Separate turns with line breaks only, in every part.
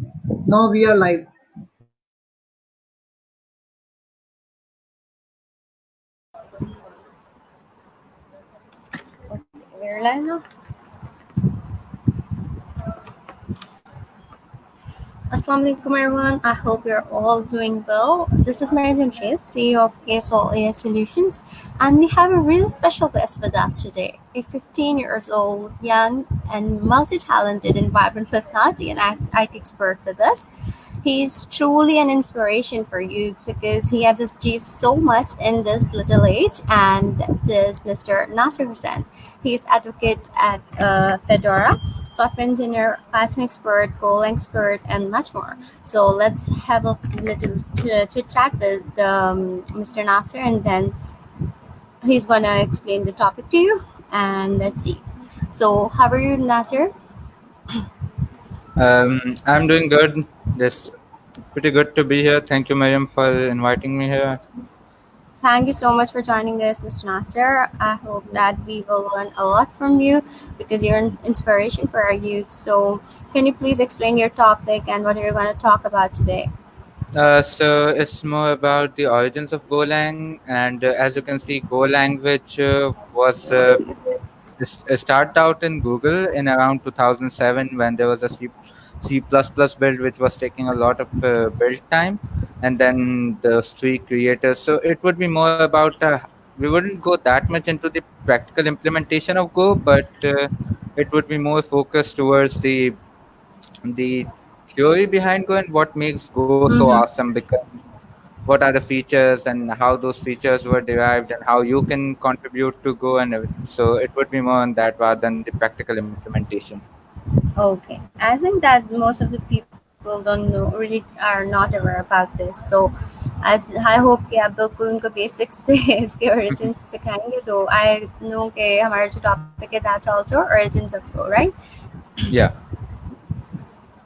Now we are live.
We're live now. Assalamu alaikum everyone. I hope you're all doing well. This is Mary Jamshid, CEO of KSOL AI Solutions, and we have a really special guest with us today. A 15 years old, young, and multi-talented and vibrant personality and IT expert with us. He's truly an inspiration for youth because he has achieved so much in this little age, and that is Mr. Nasir Hussain. He's advocate at Fedora, software engineer, Python expert, Golang expert, and much more. So let's have a little chit chat with Mr. Nasir, and then he's gonna explain the topic to you. And let's see. So, how are you, Nasir?
I'm doing good. It's pretty good to be here. Thank you, Miriam, for inviting me here.
Thank you so much for joining us, Mr. Nasser. I hope that we will learn a lot from you because you're an inspiration for our youth. So, can you please explain your topic and what you're going to talk about today?
So it's more about the origins of Golang, and as you can see, Go language was started out in Google in around 2007 when there was a C++ build which was taking a lot of build time, and then the three creators. So it would be more about we wouldn't go that much into the practical implementation of Go, but it would be more focused towards the theory behind Go and what makes Go so
Mm-hmm.
awesome, because what are the features and how those features were derived and how you can contribute to Go and everything. So it would be more on that rather than the practical implementation.
Okay, I think that most of the people don't know, really are not aware about this. So, I hope कि आप बिल्कुल उनको basics से इसके origins सिखाएंगे. तो I know कि हमारा जो topic है that's also origins of Go, right?
Yeah.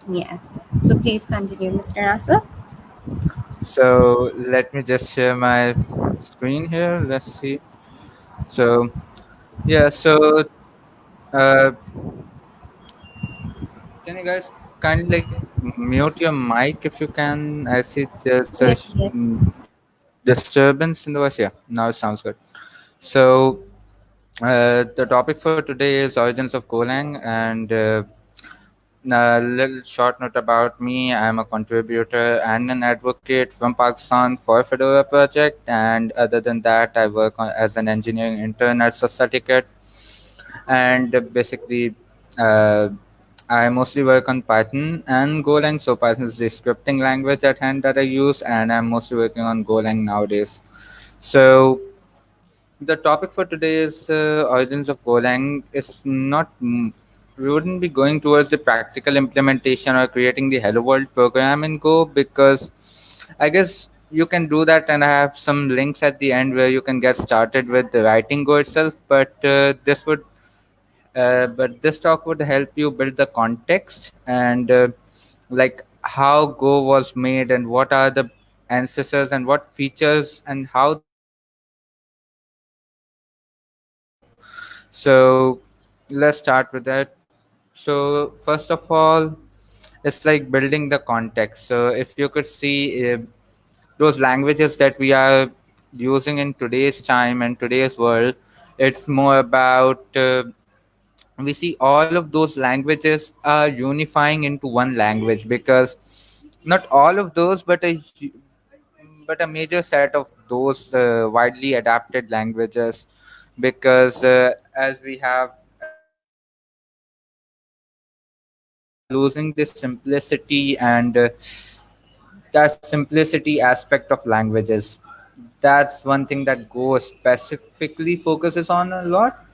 Yeah. So please continue, Mr. Nasser.
So let me just share my screen here. Let's see. So yeah. So uh, can you guys kindly like mute your mic if you can? I see there's a
Yes, yes.
disturbance in the voice. Yeah. Now it sounds good. So the topic for today is origins of Golang, and a little short note about me. I'm a contributor and an advocate from Pakistan for Fedora project, and other than that, I work as an engineering intern at Ticket, and basically. I mostly work on Python and Golang. So Python is the scripting language at hand that I use, and I'm mostly working on Golang nowadays. So the topic for today is origins of Golang. It's not. We wouldn't be going towards the practical implementation or creating the Hello World program in Go, because I guess you can do that, and I have some links at the end where you can get started with the writing Go itself. But this talk would help you build the context and like how Go was made and what are the ancestors and what features and how the language came to Go. So let's start with that. So first of all, it's like building the context. So if you could see those languages that we are using in today's time and today's world, it's more about we see all of those languages are unifying into one language, because not all of those, but a major set of those widely adapted languages, because as we are losing the simplicity and that simplicity aspect of languages. That's one thing that Go specifically focuses on a lot,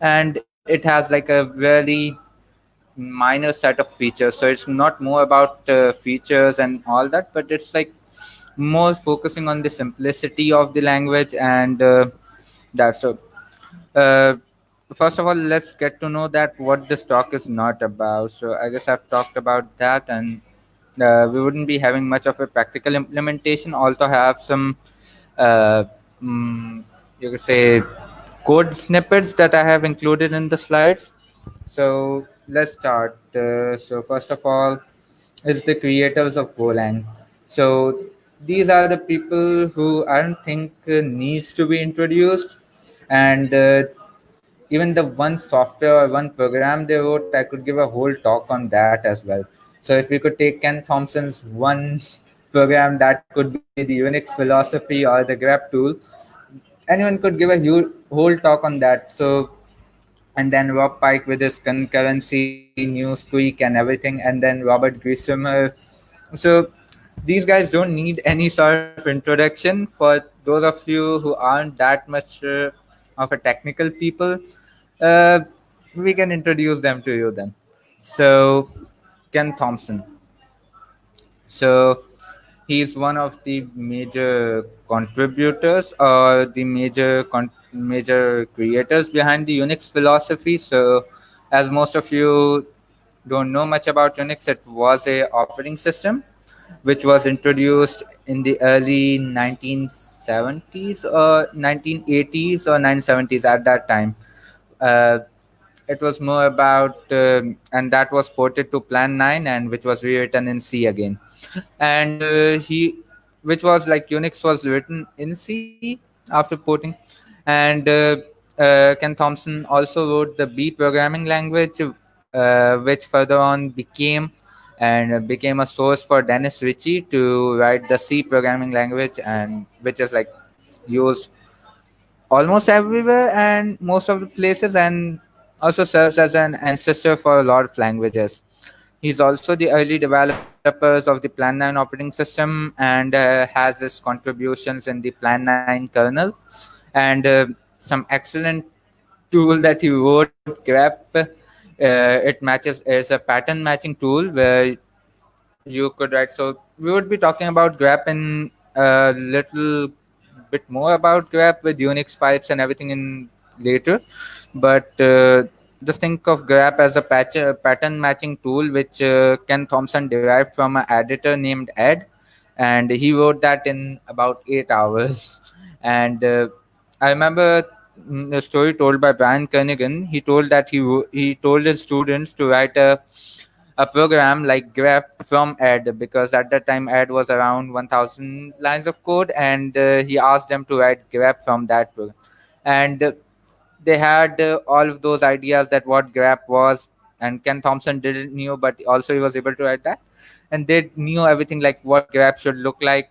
and it has like a really minor set of features. So it's not more about features and all that, but it's like more focusing on the simplicity of the language, and that's so. Uh, First of all, let's get to know that what this talk is not about. So I guess I've talked about that, and we wouldn't be having much of a practical implementation. Also, have some uh, mm, you could say code snippets that I have included in the slides. So let's start. So first of all, is the creators of Golang. So these are the people who I don't think needs to be introduced, and even the one software or one program they wrote, I could give a whole talk on that as well. So if we could take Ken Thompson's one program, that could be the Unix philosophy or the grep tool, anyone could give a whole talk on that. So, and then Rob Pike with his concurrency, new squeak, and everything, and then Robert Griswomer. So these guys don't need any sort of introduction. For those of you who aren't that much of a technical people, uh, we can introduce them to you then. So Ken Thompson. So he's one of the major contributors or the major creators behind the Unix philosophy. So, as most of you don't know much about Unix, it was a operating system which was introduced in the early 1970s or 1980s or 1970s at that time. Uh, it was more about, and that was ported to Plan 9, and which was rewritten in C again. And which was like Unix was written in C after porting. And Ken Thompson also wrote the B programming language, which further on became a source for Dennis Ritchie to write the C programming language, and which is like used almost everywhere and most of the places, and also serves as an ancestor for a lot of languages. He's also the early developers of the Plan 9 operating system, and has his contributions in the Plan 9 kernel, and some excellent tool that he wrote, grep. It matches, it's a pattern matching tool where you could write. So we would be talking about grep in a little bit more about grep with Unix pipes and everything in later, but just think of grep as a pattern matching tool which Ken Thompson derived from an editor named Ed, and he wrote that in about 8 hours. And I remember the story told by Brian Kernighan. He told that he told his students to write a program like grep from Ed, because at that time Ed was around 1000 lines of code, and he asked them to write grep from that program. And they had all of those ideas that what grep was, and Ken Thompson didn't knew, but also he was able to write that, and they knew everything like what grep should look like,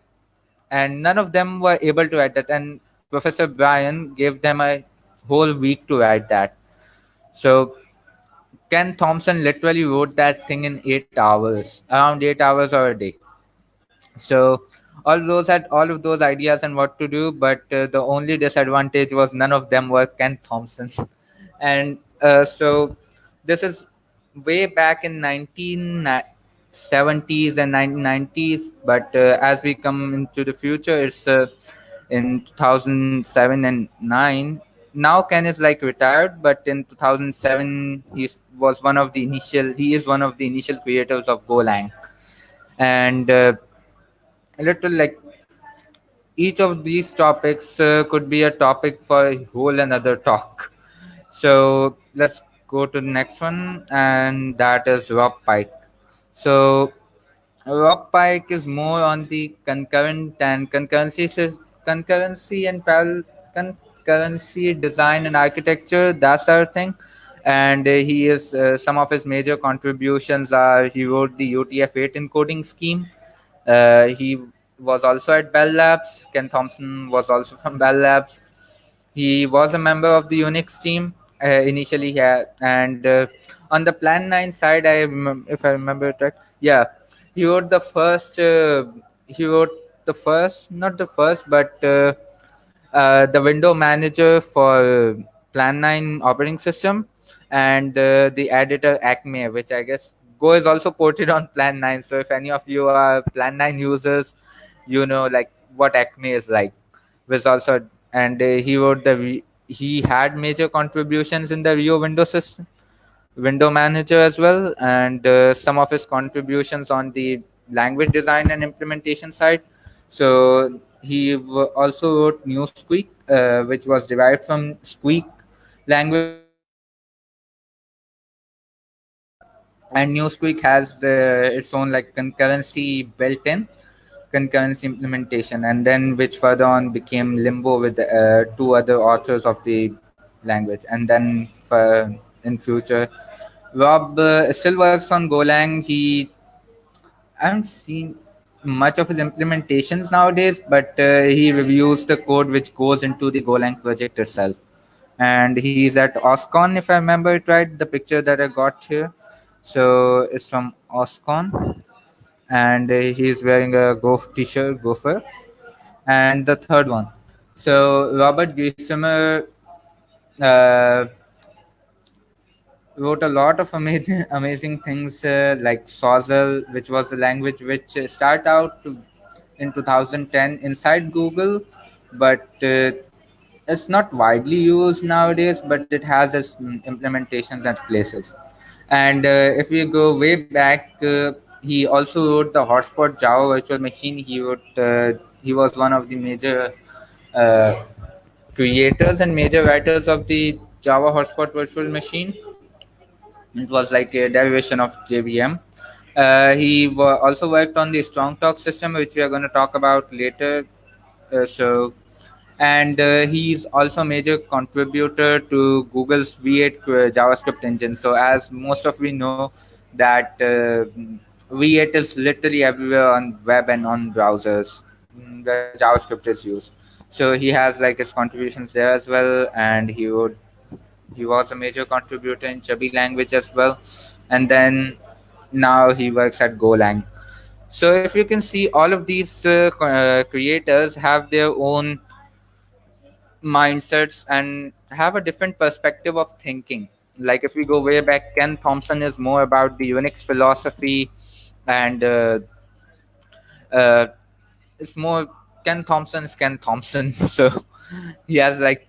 and none of them were able to write that, and Professor Brian gave them a whole week to write that. So Ken Thompson literally wrote that thing in 8 hours, around 8 hours or a day. So all those had all of those ideas and what to do, but the only disadvantage was none of them were Ken Thompson. And so this is way back in 1970s and 1990s, but as we come into the future, it's in 2007 and 9. Now Ken is like retired, but in 2007 he is one of the initial creators of Golang. And a little like each of these topics could be a topic for a whole another talk. So let's go to the next one, and that is Rob Pike. So Rob Pike is more on the concurrency and parallel concurrency design and architecture, that sort of thing. And he is some of his major contributions are he wrote the UTF-8 encoding scheme. He was also at Bell Labs. Ken Thompson was also from Bell Labs. He was a member of the Unix team initially here, and on the Plan 9 side, if I remember it right, yeah, he wrote the first. He wrote the first, not the first, but the window manager for Plan 9 operating system, and the editor Acme, which I guess Go is also ported on Plan 9. So if any of you are Plan 9 users, you know like what Acme is like. Was also, and he had major contributions in the Rio window system, window manager as well, and some of his contributions on the language design and implementation side. So he also wrote new squeak, which was derived from squeak language, which was used in the and Newspeak has its own like concurrency built in concurrency implementation, and then which further on became Limbo with two other authors of the language, and then in future Rob still works on Golang. I haven't seen much of his implementations nowadays, but he reviews the code which goes into the Golang project itself. And he's at OSCON, if I remember it right, the picture that I got here. So it's from OSCON, and he's wearing a Golf t-shirt, Gopher. And the third one. So Robert Giesemer uh, wrote a lot of amazing amazing things like Sozel, which was a language which started out in 2010 inside Google, but it's not widely used nowadays. But it has its implementations at places. And if we go way back, he also wrote the Hotspot Java virtual machine. He was one of the major uh, creators and major writers of the Java Hotspot virtual machine. It was like a derivation of JVM. Also worked on the Strong Talk system, which we are going to talk about later. So, and he's also a major contributor to Google's V8 JavaScript engine. So, as most of we know, that V8 is literally everywhere on web and on browsers where JavaScript is used. So he has like his contributions there as well, and he was a major contributor in Chubby language as well, and then now he works at Golang. So if you can see, all of these creators have their own mindsets and have a different perspective of thinking. Like if we go way back, Ken Thompson is more about the Unix philosophy, and uh, it's more Ken Thompson is Ken Thompson. So he has like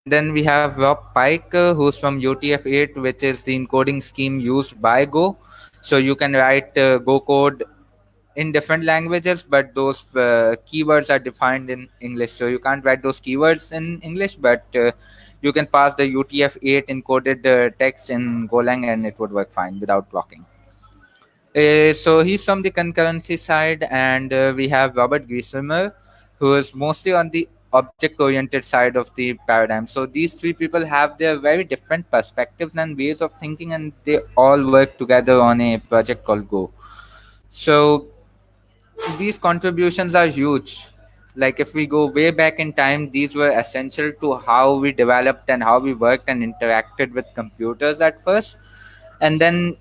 and then we have Rob Pike, who's from UTF-8, which is the encoding scheme used by Go. So you can write Go code in different languages, but those keywords are defined in English. So you can't write those keywords in English, but you can pass the UTF-8 encoded text in Golang, and it would work fine without blocking. So he's from the concurrency side, and we have Robert Giesemer, who is mostly on the object-oriented side of the paradigm. So these three people have their very different perspectives and ways of thinking, and they all work together on a project called Go. So these contributions are huge. Like if we go way back in time, these were essential to how we developed and how we worked and interacted with computers at first, and then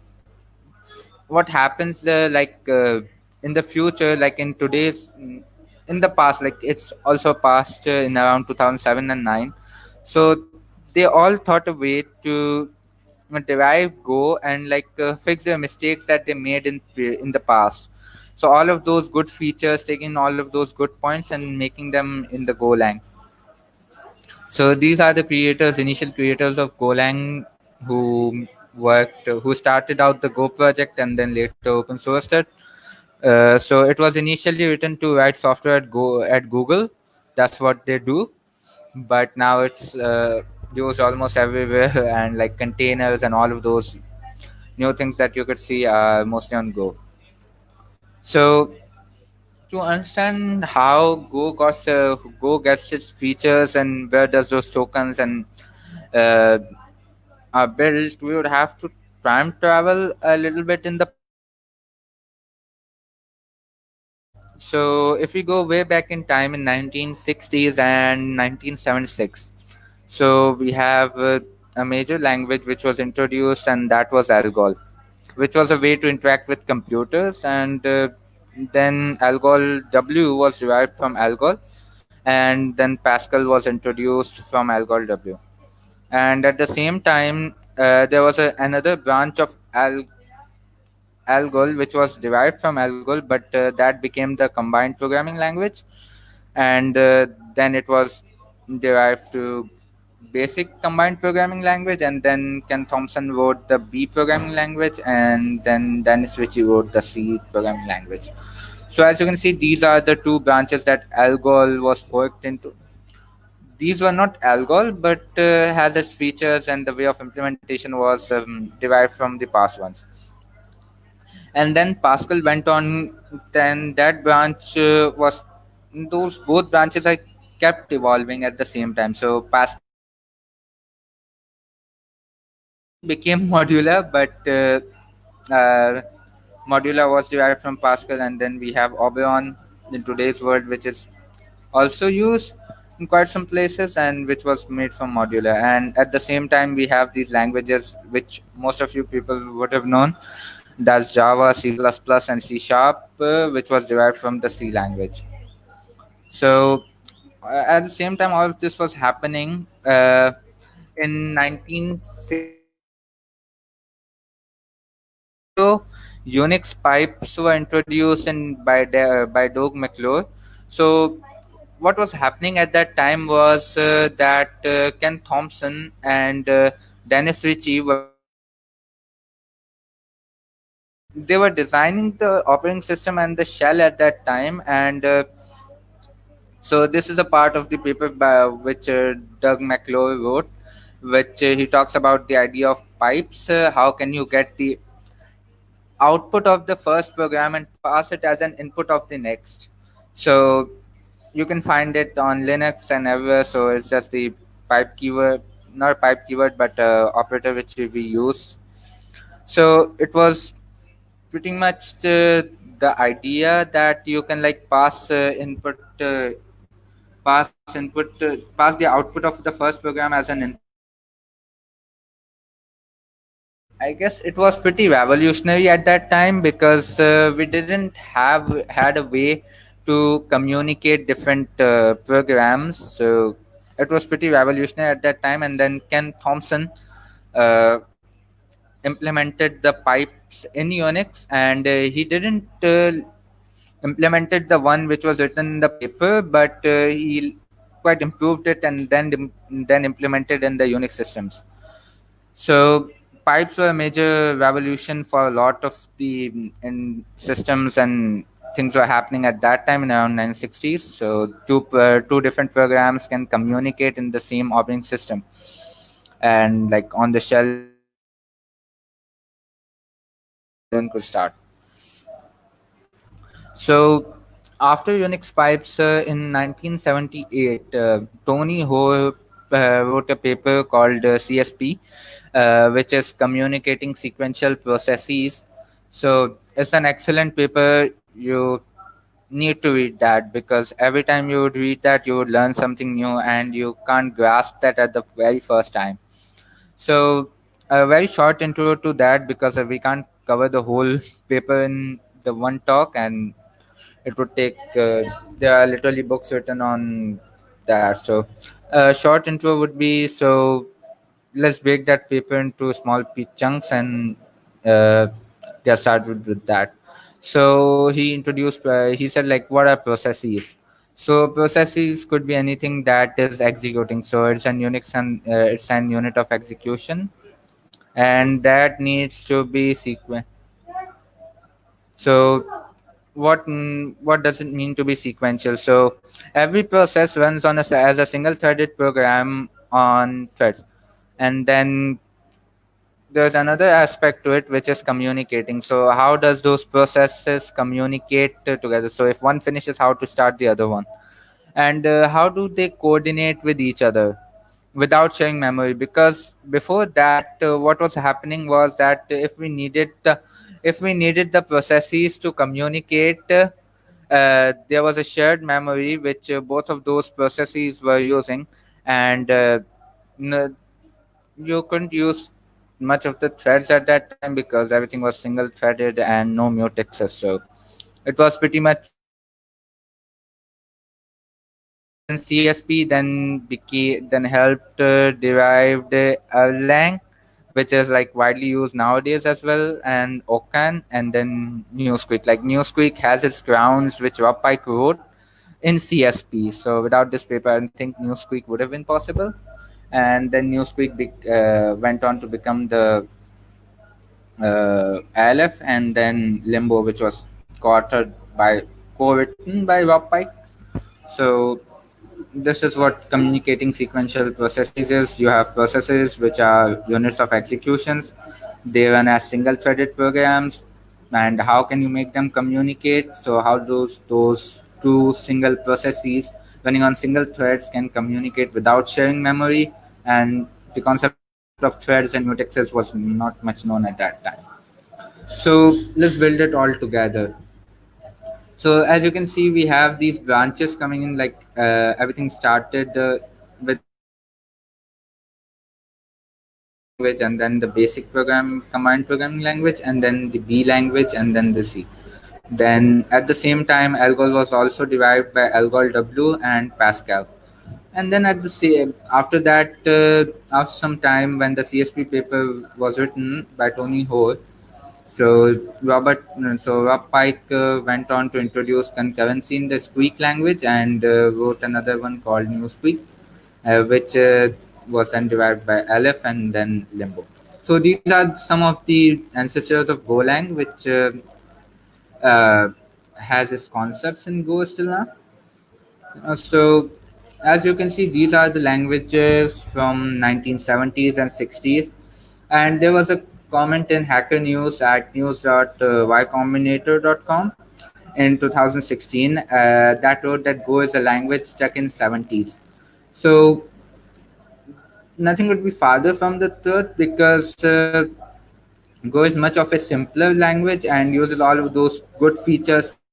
what happens in the future, like in today's in the past, like it's also past in around 2007 and 9. So they all thought a way to derive Go and fix the mistakes that they made in the past. So all of those good features, taking all of those good points and making them in the Golang. So these are the initial creators of Golang, who who started out the Go project and then later open sourced it. So it was initially written to write software at Google. That's what they do. But now it's used almost everywhere, and like containers and all of those new things that you could see are mostly on Go. So to understand how Go gets its features and where does those tokens and uh, are built, we would have to time travel a little bit in the past. So if we go way back in time in 1960s and 1976, so we have a major language which was introduced, and that was Algol, which was a way to interact with computers. And then Algol W was derived from Algol, and then Pascal was introduced from Algol W. And at the same time, there was another branch of Algol, which was derived from Algol, but that became the combined programming language. And then it was derived to basic combined programming language, and then Ken Thompson wrote the B programming language, and then Dennis Ritchie wrote the C programming language. So as you can see, these are the two branches that Algol was forked into. these were not algol, but has its features and the way of implementation was derived from the past ones. And then Pascal went on. Then that branch was those both branches I kept evolving at the same time. So Pascal eventually became modular, but modular was derived from Pascal, and then we have Oberon in today's world, which is also used in quite some places and which was made from modular. And at the same time, we have these languages which most of you people would have known. That's Java, C++, and C Sharp, which was derived from the C language. So at the same time, all of this was happening. In 1960 or so, Unix pipes were introduced by Doug McClure. So what was happening at that time was that Ken Thompson and Dennis Ritchie were designing the operating system and the shell at that time, and so this is a part of the paper by which Doug McClure wrote, which he talks about the idea of pipes. How can you get the output of the first program and pass it as an input of the next? So you can find it on Linux and everywhere. So it's just the pipe keyword, not pipe keyword, but operator which we use. So it was pretty much the idea that you can like pass the output of the first program as an input of the next. So I guess it was pretty revolutionary at that time because we didn't have had a way to communicate different programs. So it was pretty revolutionary at that time. And then Ken Thompson uh, implemented the pipes in Unix, and he didn't implemented the one which was written in the paper, but he quite improved it and then implemented in the Unix systems. So pipes were a major revolution for a lot of the in systems, and things were happening at that time in around 1960s. So two different programs can communicate in the same operating system, and like on the shell level, and everyone could start. So, after Unix pipes in 1978, Tony Ho wrote a paper called CSP, which is Communicating Sequential Processes. So, it's an excellent paper. You need to read that because every time you would read that, you would learn something new, and you can't grasp that at the very first time. So, a very short intro to that because we can't cover the whole paper in the one talk, and it would take there are literally books written on that. So a short intro would be, so let's break that paper into small chunks and uh, get started with that. So he said like, what are processes? So processes could be anything that is executing. So it's an Unix, and it's an unit of execution, and that needs to be sequence. So what does it mean to be sequential? So every process runs as a single threaded program on threads, and then there's another aspect to it which is communicating. So how does those processes communicate together? So if one finishes, how to start the other one, and how do they coordinate with each other without sharing memory? Because before that, what was happening was that if we needed the processes to communicate, there was a shared memory which both of those processes were using, and n- you couldn't use much of the threads at that time because everything was single threaded and no mutexes. So it was pretty much and then CSP then helped derived Erlang, which is like widely used nowadays as well, and Ocan, and then Newsquik. Like Newsquik has its grounds which Rob Pike wrote in CSP. So without this paper, I think Newsquik would have been possible. And then Newsquik went on to become the ALF, and then Limbo, which was co-written by Rob Pike. So this is what communicating sequential processes is. You have processes which are units of executions. They run as single threaded programs. And how can you make them communicate? So how those two single processes running on single threads can communicate without sharing memory? And the concept of threads and mutexes was not much known at that time. So let's build it all together. So as you can see, we have these branches coming in. Like everything started with the A language, and then the basic program command programming language, and then the B language, and then the C. Then at the same time, Algol was also derived by Algol W and Pascal. And then at the same after that, after some time, when the CSP paper was written by Tony Hoare, Rob Pike went on to introduce concurrency in the Squeak language and wrote another one called Newspeak, which was then derived by Aleph and then Limbo. So these are some of the ancestors of Golang, which uh, has its concepts in Go still now. So as you can see, these are the languages from 1970s and 60s. And there was a comment in Hacker News at news.ycombinator.com in 2016 that wrote that Go is a language stuck in 70s. So nothing could be farther from the truth, because Go is much of a simpler language and uses all of those good features from the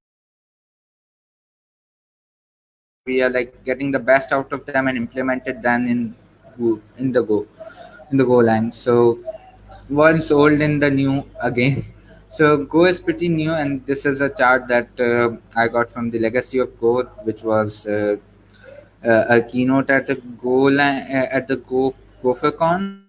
past, and we are like getting the best out of them and implemented them in the Go in the Golang. So once old in the new again. So Go is pretty new, and this is a chart that I got from the Legacy of Go, which was a keynote at the at the GopherCon.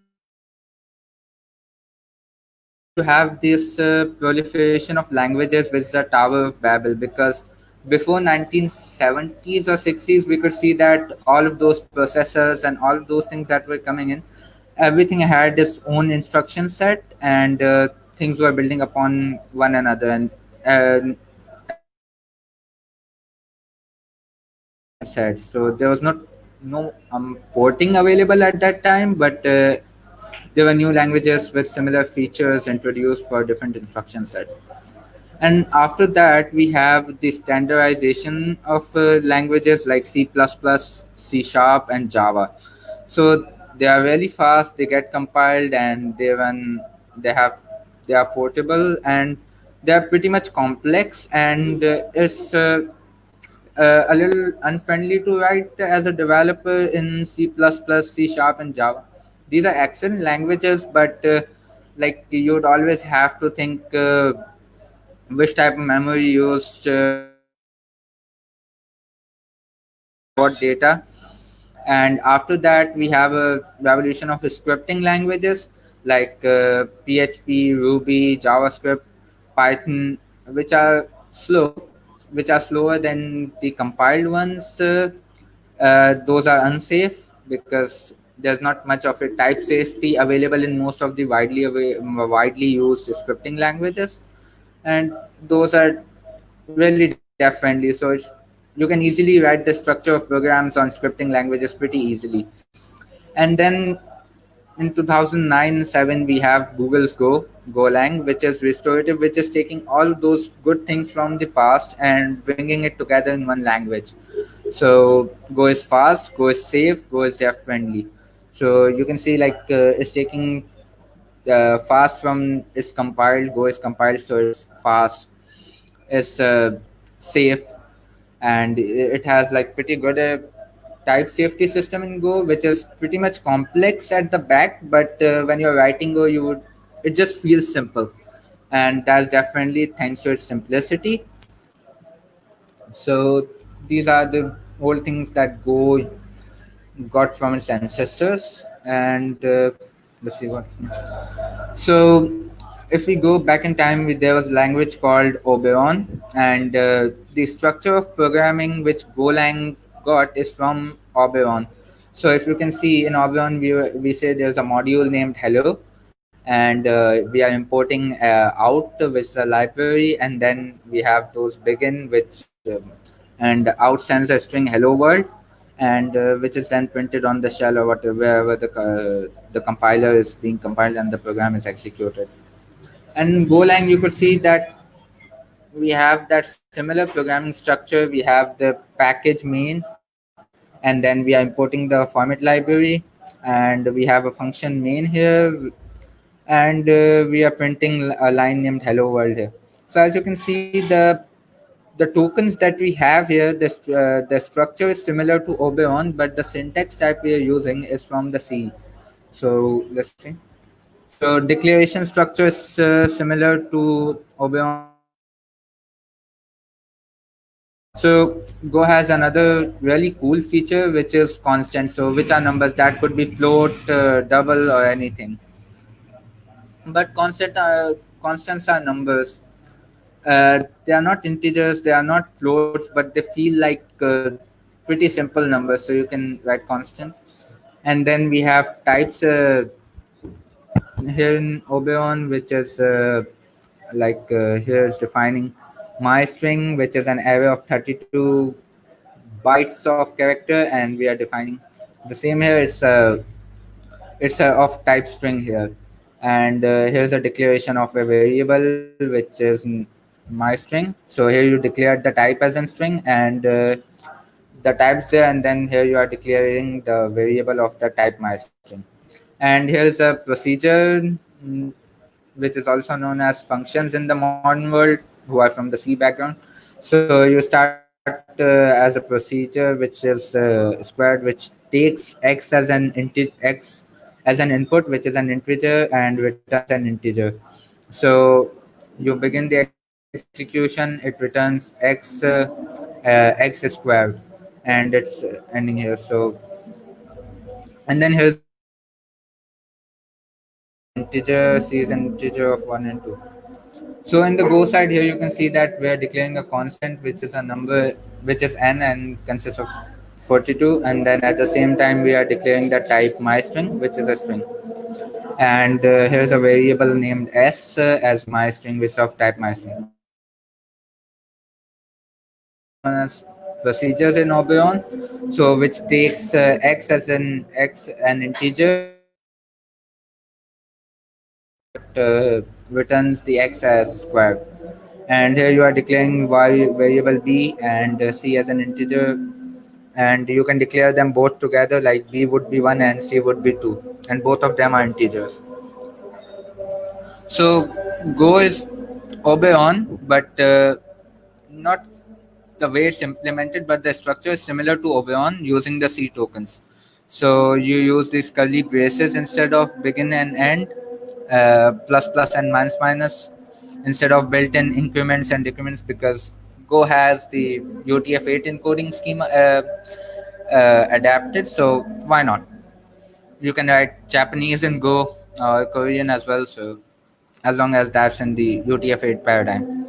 And now you have this proliferation of languages, which is the Tower of Babel, because before 1970s or 60s, we could see that all of those processors and all of those things that were coming in, everything had its own instruction set, and things were building upon one another, and everything had its instruction set. So there was not no porting available at that time, but there were new languages with similar features introduced for different instruction sets. And after that, we have the standardization of languages like C++, C Sharp, and Java. So they are really fast. They get compiled and they run. They have they are portable, and they are pretty much complex, and it's a little unfriendly to write as a developer in C++, C Sharp, and Java. These are excellent languages, but like you would always have to think which type of memory used, and what data. And after that, we have a revolution of scripting languages like PHP, Ruby, JavaScript, Python, which are slow, which are slower than the compiled ones. Those are unsafe because there's not much of a type safety available in most of the widely used scripting languages, and those are really deaf friendly. So you can easily write the structure of programs on scripting languages pretty easily. And then in 2009-7 we have Google's Golang, which is restorative, which is taking all of those good things from the past and bringing it together in one language. So Go is fast, Go is safe, Go is deaf friendly. So you can see like it's taking fast from is compiled, Go is compiled, so it's fast, is safe, and it has like pretty good type safety system in Go, which is pretty much complex at the back, but when you're writing Go, it just feels simple, and that's definitely thanks to its simplicity. So these are the whole things that Go got from its ancestors. And let's see what. So, if we go back in time, there was a language called Oberon, and the structure of programming which Golang got is from Oberon. So, if you can see in Oberon, we say there's a module named Hello, and we are importing out with the library, and then we have those begin, which and out sends a string Hello World, and which is then printed on the shell or whatever wherever the compiler is being compiled and the program is executed. And in Golang, you could see that we have that similar programming structure. We have the package main, and then we are importing the format library, and we have a function main here, and we are printing a line named hello world here. So as you can see, the tokens that we have here, the structure is similar to Oberon, but the syntax type we are using is from the C. So let's see. So declaration structure is similar to Oberon as well. So Go has another really cool feature which is constant. So which are numbers that could be float, double, or anything. But constants are numbers. They are not integers, they are not floats, but they feel like pretty simple numbers. So you can write constant. And then we have types here in Oberon, which is here is defining my string, which is an array of 32 bytes of character, and we are defining the same here. It's a of type string here, and here's a declaration of a variable which is my string. So here you declared the type as a string, and the types there, and then here you are declaring the variable of the type my string. And here's a procedure, mm, which is also known as functions in the modern world, who are from the C background. So you start as a procedure which is squared, which takes x as an x as an input, which is an integer, and returns an integer. So you begin the execution, it returns x squared, and it's ending here. So and then here's a variable c is an integer of 1 and 2. So in the Go side here, you can see that we are declaring a constant, which is a number, which is n and consists of 42. And then at the same time, we are declaring the type myString, which is a string. And here's a variable named s as myString, which is of type myString. And then we have also known as procedures in Oberon, so which takes x an integer, but returns the x as square. And here you are declaring y variable b and c as an integer, and you can declare them both together, like b would be 1 and c would be 2, and both of them are integers. So Go is obey on, but not the way it's implemented, but the structure is similar to Oberon using the C tokens. So you use these curly braces instead of begin and end, plus plus and minus minus, instead of built-in increments and decrements, because Go has the UTF-8 encoding schema adapted. So why not? You can write Japanese in Go or Korean as well. So as long as that's in the UTF-8 paradigm.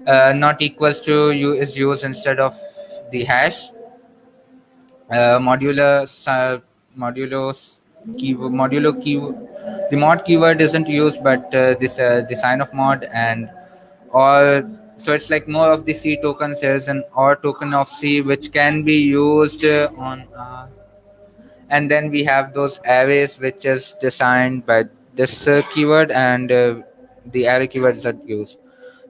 Not equals to u is used instead of the hash. Modular modulo key, the mod keyword isn't used, but this the sign of mod, and or so it's like more of the C tokens. There's an or token of C which can be used on and then we have those arrays which is designed by this keyword, and the array keywords are used.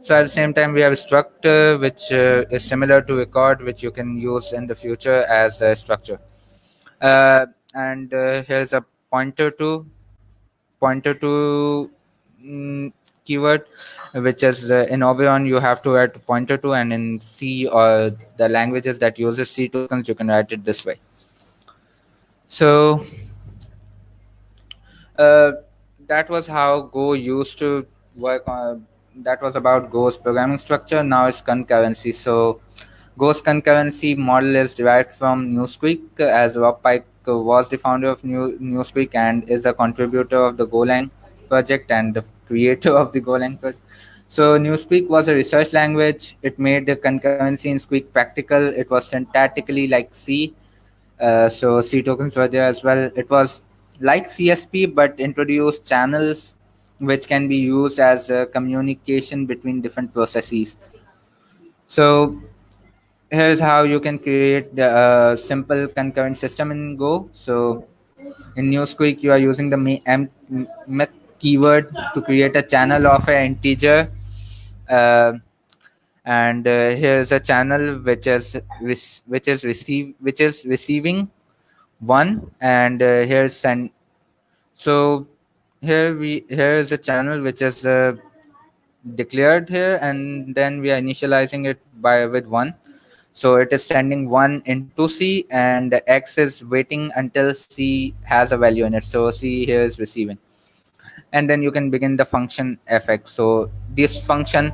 So at the same time, we have struct, which is similar to record, which you can use in the future as a structure. And here's a pointer to pointer to mm, keyword, which is in Oberon you have to write pointer to, and in C or the languages that uses C tokens you can write it this way. So uh, that was how Go used to work on. That was about Go's programming structure. Now it's concurrency. So Go's concurrency model is derived from Newspeak, as Rob Pike was the founder of Newspeak and is a contributor of the Golang project and the creator of the Golang project. So Newspeak was a research language. It made the concurrency in Squeak practical. It was syntactically like C, so C tokens were there as well. It was like CSP but introduced channels which can be used as communication between different processes. So here's how you can create the simple concurrent system in Go. So in Newsquick, you are using the meth keyword to create a channel of an integer, uh, and here's a channel which is receiving one, and here's send. So here is a channel which is declared here, and then we are initializing it by with one. So it is sending one into C, and X is waiting until C has a value in it. So C here is receiving, and then you can begin the function fx. So this function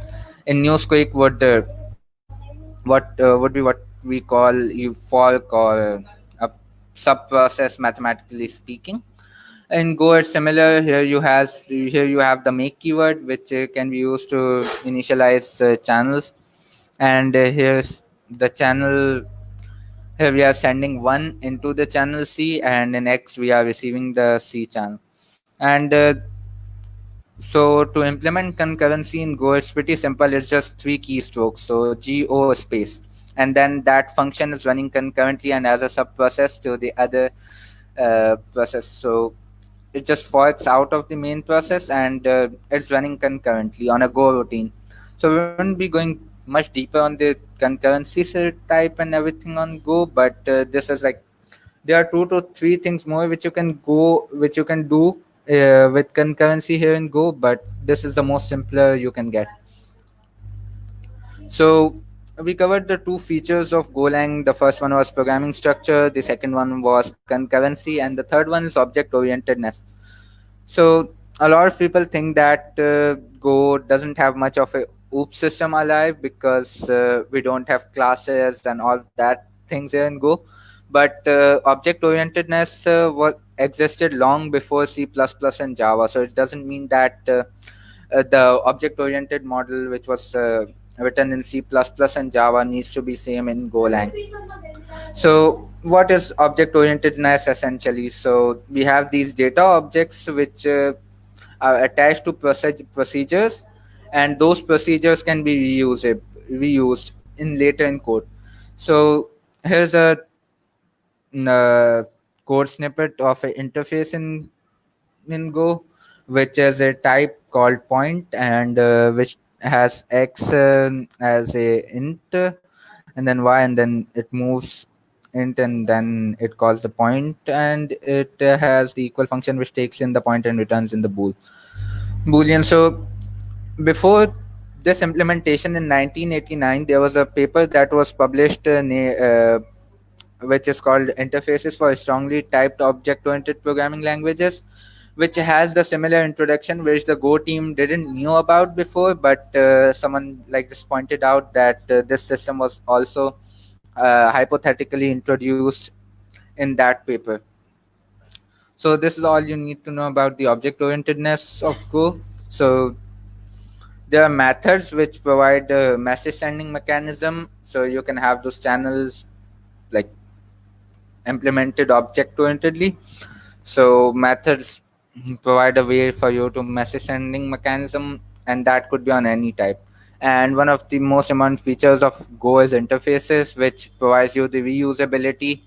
in Newsquick would be what we call you fork or a sub process, mathematically speaking. In Go, it's similar. Here you have the make keyword, which can be used to initialize channels, and here's the channel. Here we are sending one into the channel C, and in X we are receiving the C channel. And so to implement concurrency in Go, it's pretty simple. It's just three keystrokes. So Go space, and then that function is running concurrently and as a sub process to the other process. So it just forks out of the main process, and it's running concurrently on a Go routine. So we won't be going much deeper on the concurrency type and everything on Go, but this is like there are two to three things more which you can do with concurrency here in Go, but this is the most simpler you can get. So we covered the two features of Golang. The first one was programming structure, the second one was concurrency, and the third one is object orientedness. So a lot of people think that Go doesn't have much of a OOP system alive because we don't have classes and all that things here in Go. But object orientedness existed long before C++ and Java. So it doesn't mean that the object oriented model, which was written in C++ and Java, needs to be same in Golang. So what is object orientedness essentially? So we have these data objects which are attached to procedures, and those procedures can be reused in later in code. So here's a uh, code snippet of an interface in Go, which is a type called point, and which has x as a int, and then y, and then it moves int, and then it calls the point, and it has the equal function which takes in the point and returns in the boolean. So before this implementation in 1989, there was a paper that was published which is called Interfaces for Strongly Typed Object-Oriented Programming Languages, which has the similar introduction which the Go team didn't knew about before, but someone like this pointed out that this system was also hypothetically introduced in that paper. So this is all you need to know about the object-orientedness of Go. So there are methods which provide a message sending mechanism, so you can have those channels like implemented object orientedly. So methods provide a way for you to message sending mechanism, and that could be on any type. And one of the most important features of Go is interfaces, which provides you the reusability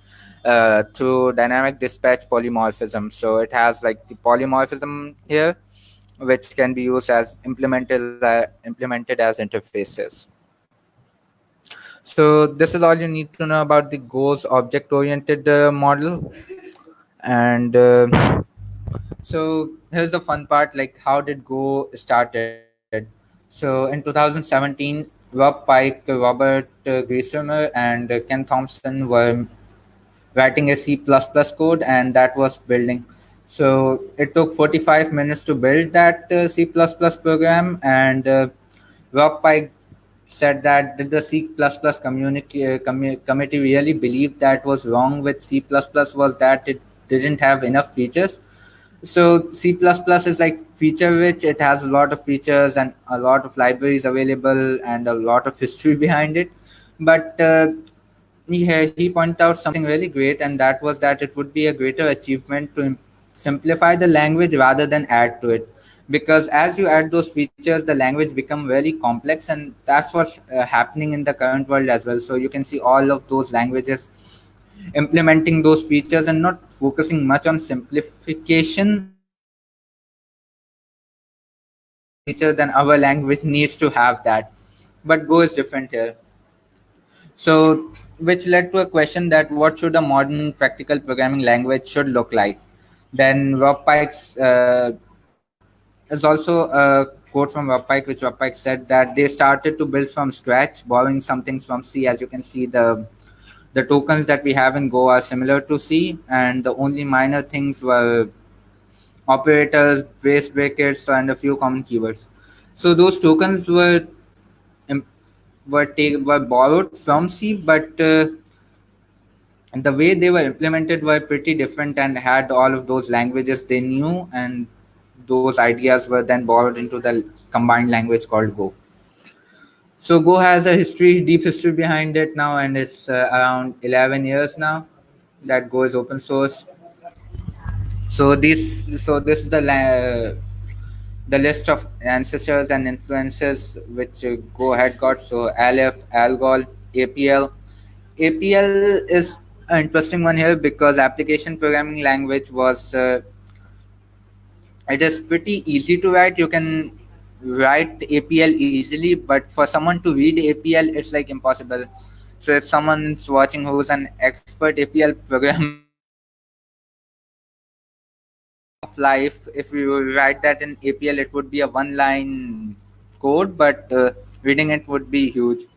through dynamic dispatch polymorphism. So it has like the polymorphism here, which can be used as implemented as interfaces. So this is all you need to know about the Go's object-oriented model. And so here's the fun part: like how did Go started? So in 2017, Rob Pike, Robert Griesemer, and Ken Thompson were writing a C++ code, and that was building. So it took 45 minutes to build that C++ program, and Rob Pike said that did the committee really believe that was wrong with C++ was that it didn't have enough features. So C++ is like feature rich. It has a lot of features and a lot of libraries available and a lot of history behind it. But he pointed out something really great, and that was that it would be a greater achievement to simplify the language rather than add to it, because as you add those features the language become very complex, and that's what's happening in the current world as well. So you can see all of those languages implementing those features and not focusing much on simplification, but adding more features than our language needs to have that. But Go is different here. So, which led to a question that what should a modern practical programming language should look like? Then Rob Pike's is also a quote from Rob Pike, which Rob Pike said that they started to build from scratch, borrowing some things from C. As you can see, the tokens that we have in Go are similar to C, and the only minor things were operators, brace brackets, and a few common keywords. So those tokens im- were borrowed from C, but the way they were implemented were pretty different and had all of those languages they knew, and those ideas were then borrowed into the combined language called Go. So Go has a history, deep history behind it now, and it's around 11 years now that Go is open sourced. So this is the list of ancestors and influences which Go had got. So Aleph, Algol, APL. APL is an interesting one here because application programming language was it is pretty easy to write. You can write APL easily, but for someone to read APL, it's like impossible. So if someone is watching who's an expert APL programmer, the game of life, if you write that in APL, it would be a one-line code, but reading it would be huge.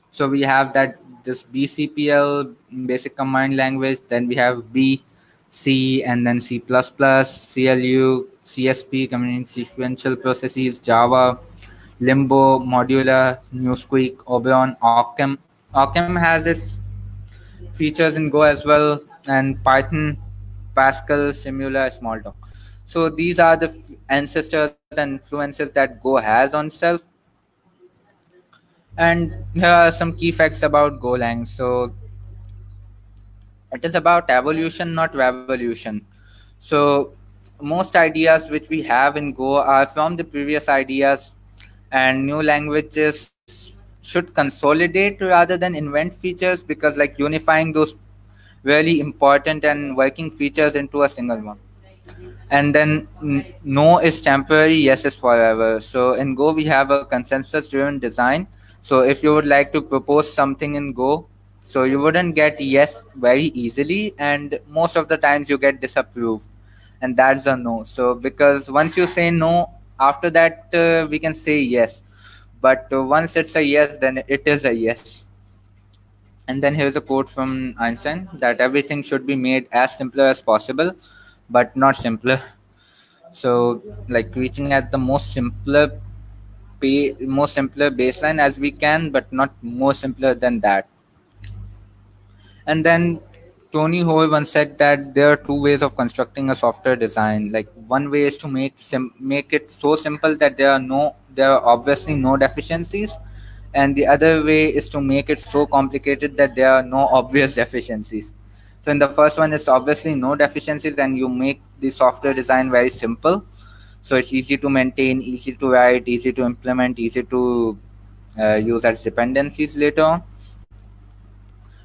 So we have that this BCPL, basic command language. Then we have B, C, and then C++, CLU, CSP, community sequential processes, Java, Limbo, Modular, Newsquik, Oberon, Occam. Occam has its features in Go as well, and Python, Pascal, Simula, Smalltalk. So these are the ancestors and influences that Go has on itself. And here are some key facts about Golang. So it is about evolution, not revolution. So most ideas which we have in Go are from the previous ideas, and new languages should consolidate rather than invent features, because like unifying those really important and working features into a single one. And then no is temporary, yes is forever. So in Go we have a consensus driven design. So if you would like to propose something in Go, so you wouldn't get yes very easily, and most of the times you get disapproved, and that's a no. So because once you say no, after that we can say yes, but once it's a yes, then it is a yes. And then here's a quote from Einstein that everything should be made as simpler as possible, but not simpler. So like reaching at the most simpler baseline as we can, but not more simpler than that. And then Tony Hoare once said that there are two ways of constructing a software design. Like one way is to make it so simple that there are obviously no deficiencies, and the other way is to make it so complicated that there are no obvious deficiencies. So in the first one, it's obviously no deficiencies, and you make the software design very simple. So it's easy to maintain, easy to write, easy to implement, easy to use as dependencies later on.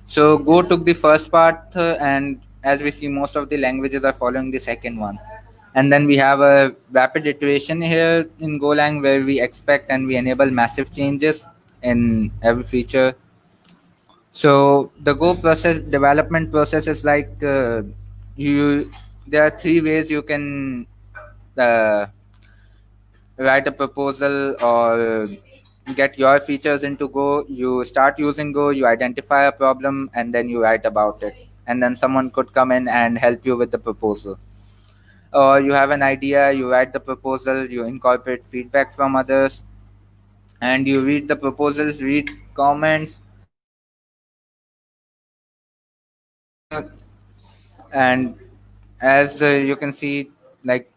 So Go took the first part, and as we see, most of the languages are following the second one. And then we have a rapid iteration here in Golang where we expect and we enable massive changes in every feature. So the Go process development process is like you. There are three ways you can uh, write a proposal or get your features into Go. You start using Go, you identify a problem, and then you write about it. And then someone could come in and help you with the proposal. Or you have an idea, you write the proposal, you incorporate feedback from others, and you read the proposals, read comments, uh, and as you can see, like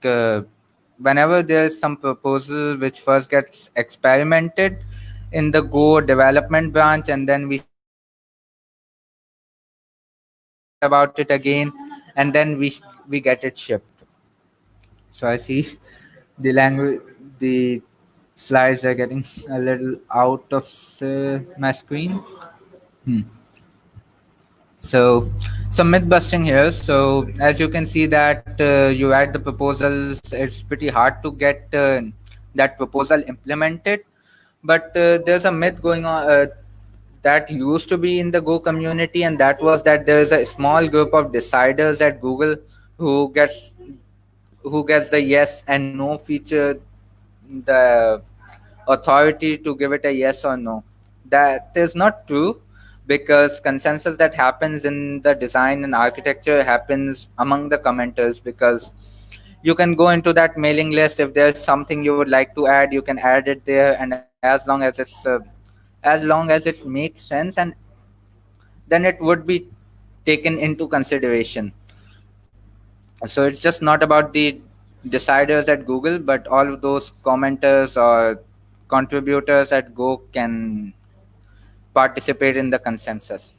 whenever there's some proposal which first gets experimented in the Go development branch, and then we see it experimented again, and then we write about it again, and then we get it shipped. So I see The language, the slides are getting a little out of my screen. Hmm. So, some myth busting here. So, as you can see that you write the proposals, it's pretty hard to get that proposal implemented. But there's a myth going on that used to be in the Go community, and that was that there is a small group of deciders at Google who gets who gets the yes and no feature, the authority to give it a yes or no. That is not true, because consensus that happens in the design and architecture happens among the commenters, because you can go into that mailing list. If there's something you would like to add, you can add it there, and as long as it makes sense, and then it would be taken into consideration. So it's just not about the deciders at Google, but all of those commenters or contributors at Go can participate in the consensus.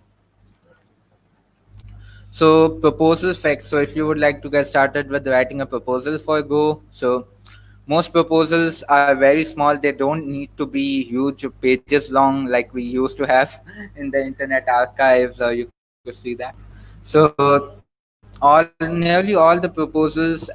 So proposal facts. So if you would like to get started with writing a proposal for Go, so most proposals are very small. They don't need to be huge pages long like we used to have in the Internet Archives, or you could see that. So nearly all the proposals